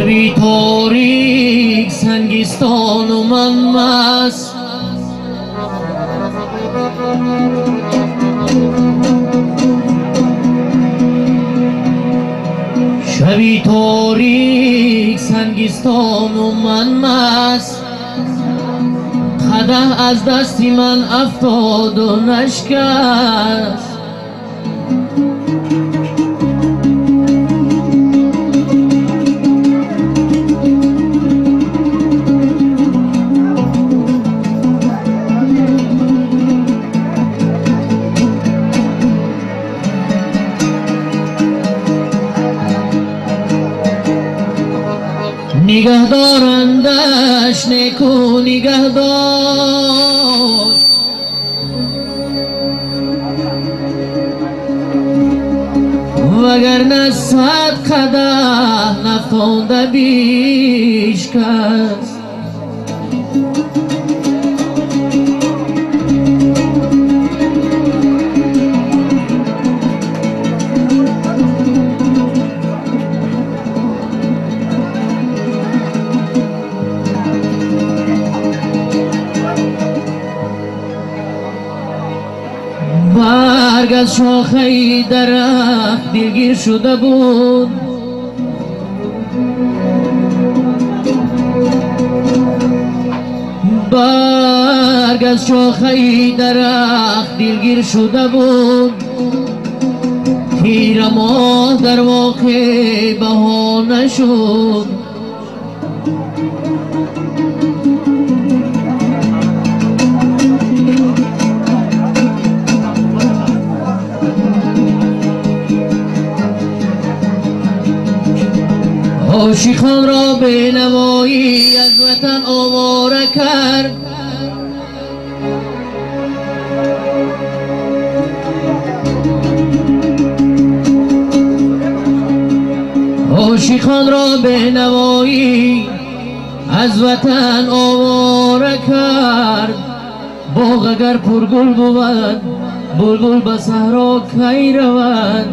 شبی تاریک سنگستان و من مست، شبی تاریک سنگستان و من مست، قدح از دستی من افتاد و نشکست. نگه دارندش نیکو نگه داشت، وگرنه صد قدح نفتانده بیش کس. برگ از شاخه درخت دلگیر شده بود، برگ از شاخه درخت دلگیر شده بود. تیر ماه در واقع بهانه شد، عاشقان را به نوایی از وطن آواره کرد. عاشقان را به نوایی از وطن آواره کرد. باغ اگر پرگل بود بلبل به صحرا کی رود.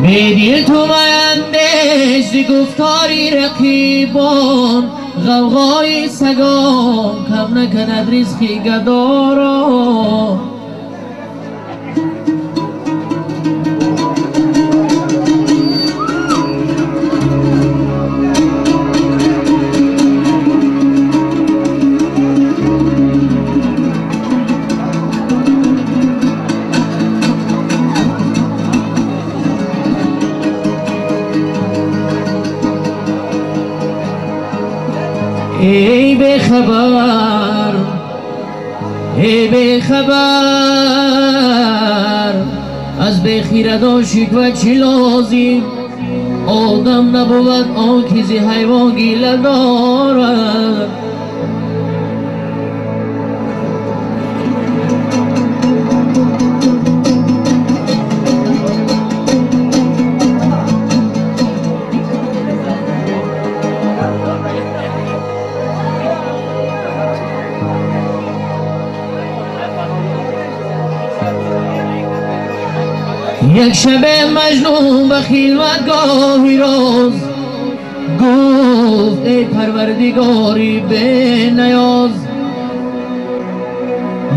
میدیل تو میندش ز گفتاری رقیبان، غوغای سگان کم نکند رزق گدا را. ای بخبر ای بخبر از بخیرت شکوه چی لازم. آدم نبود آن که ز حیوان گیله دارد. یک شب مجنون به خلوتگاهی روز گفت ای پروردگاری به نیاز،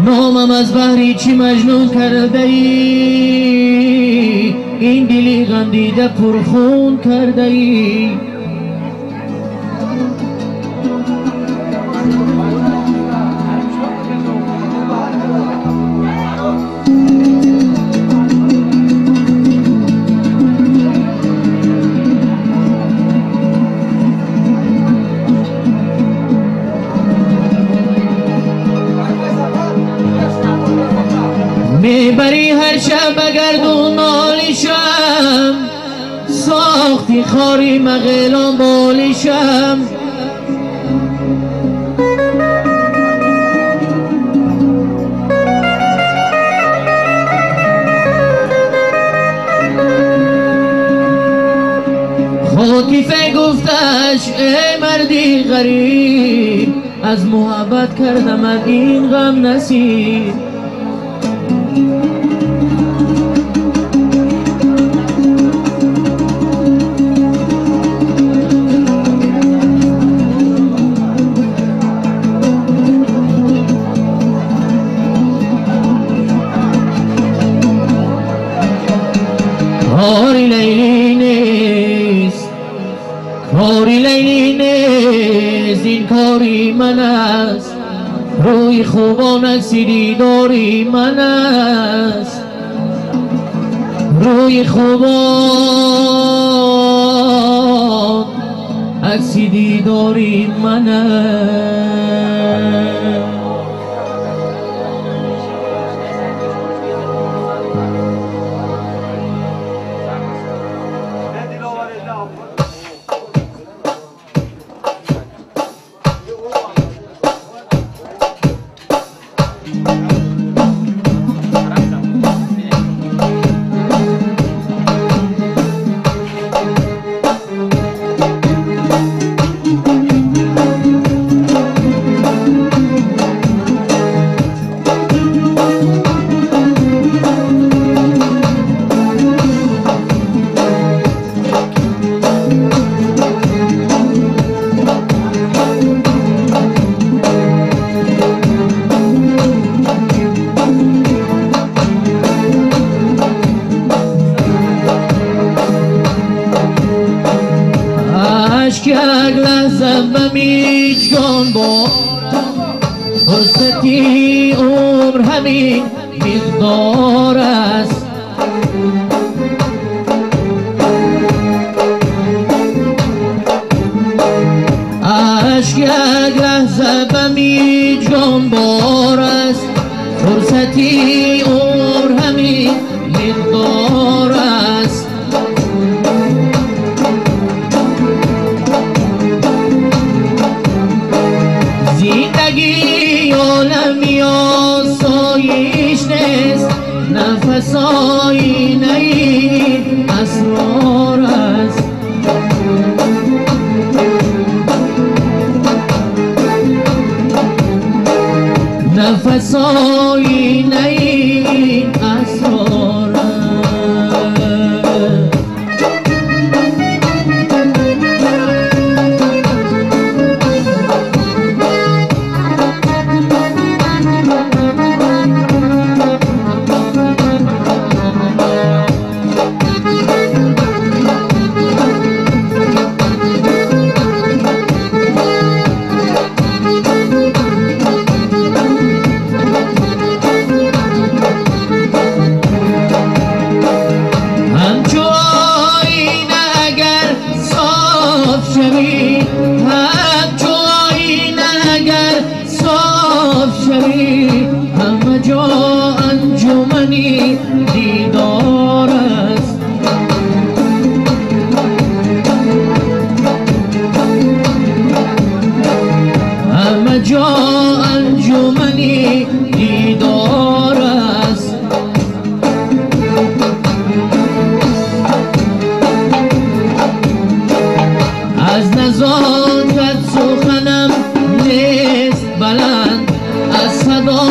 نامم از بحری چی مجنون کرده ای، این دلی غمدیده پرخون کرده ای. میبری هر شب بگردون نالیشم، ساختی خاری مغیلان بالیشم. گفتش ای مردی غریب، از محبت کردمت این غم نصیب. کاری لیلی نیست، کاری لیلی نیست، این کاری من است. روی خوبان عکسی دیداری من است، روی خوبان عکسی دیداری من است. یک لحظه بمی جان بارم، فرصتی عمر همین مقدار است. عشق یک لحظه بمی جان بار است، فرصتی عمر همین مقدار است. زندگی عالمی آسایش نیست، نفس آینه این اسرار است. نفس آینه این اسرار است. همه جا انجمنی دیدار است. همه جا انجمنی دیدار است. از نزاکت سخنم نیست بلند، از صدا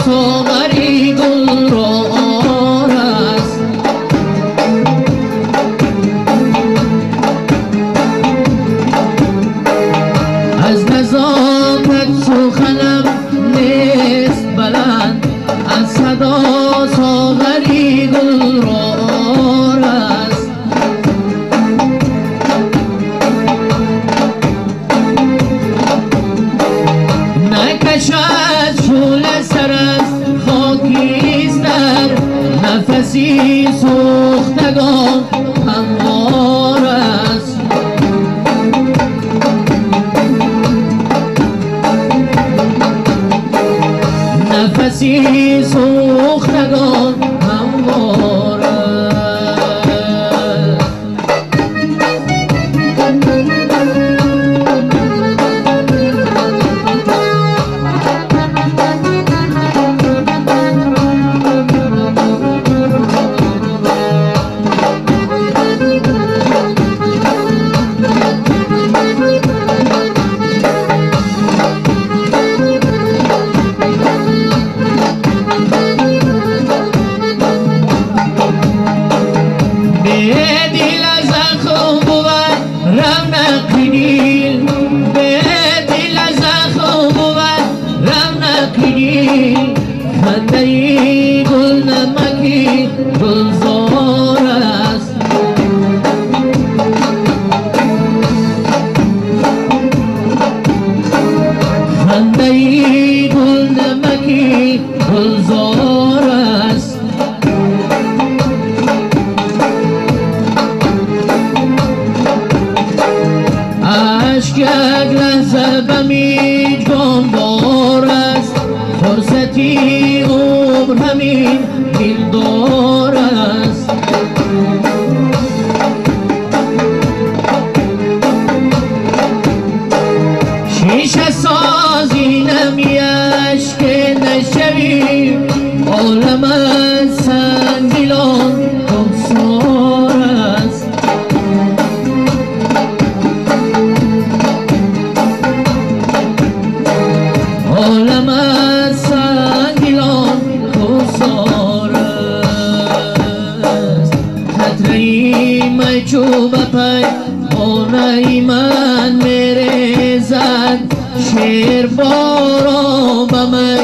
ساغری گل را آر است. از نزاکت سخنم نیست بلند، از صدا ساغری گل را آر است. نکشد شعله سر از خاکیستر، نفسی سوختگان هموار است. نفسی سوختگان هموار است. عشق یک لحظه به میجگاندار است فرصتی عمر همین دلدار است شیشه سازی نمی عشق نشوی عالم سنگیلان کمسار است عالم سنگیلان کمسار است خطرهی می چوب پی خانه من میرزد شیر بارا به می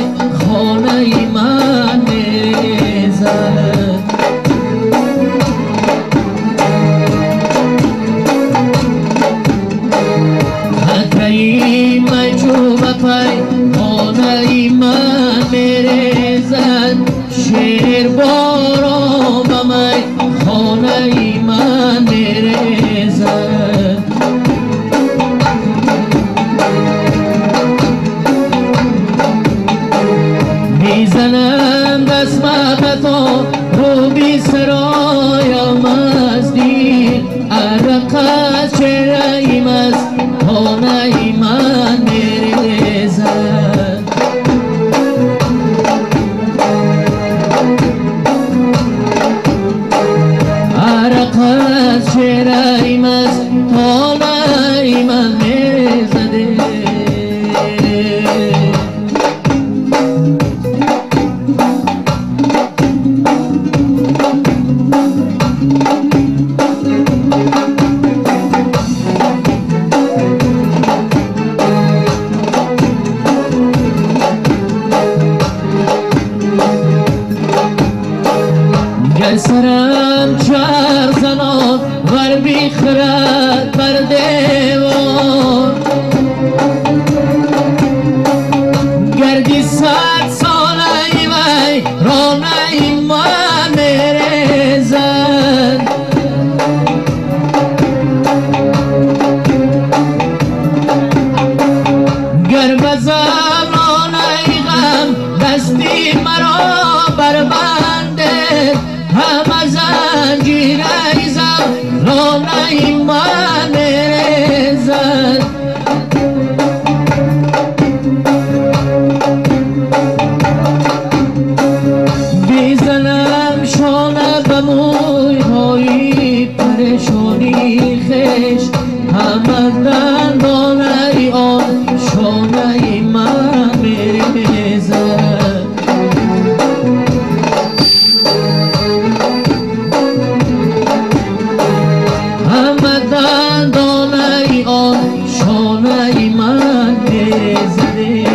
خانه من میرزد خطرهی می چوب پی خانه من میرزد شیر بارا به می خانه من میرزد میزنم دست مقتا رو بی سرایم از دید عرق از چهرهیم از خانه من میرزد عرق از چهرهیم از خانه من میرزده گر سرم چهر زنان ور بیخرد بر دیوار گردی 100 ساله وی رانه من میرزد گر به زمانه غم دستی مرا بربنده همه زنجیر ایزم رانه من میرزد بیزنم شانه به موی های پریشانی خش همه دندانه آن شانه من میرزد همه دندانه آن شانه من میرزده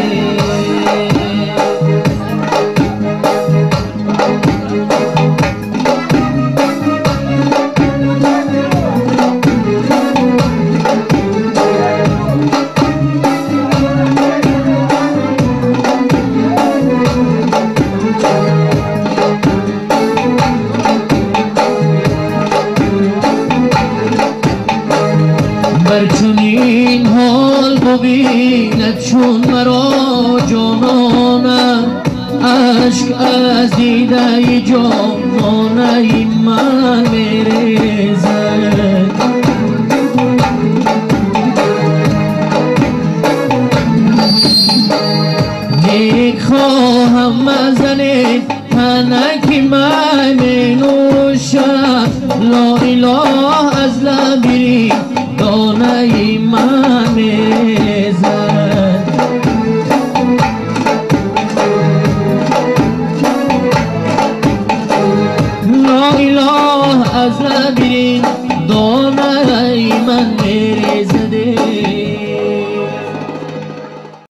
بر چنین حال ببیند چون مرا جانانم عشق از دیده جانانه من میرزد نیک خواهم مزنید تنکی من می نوشم لا اله از لبی دانه من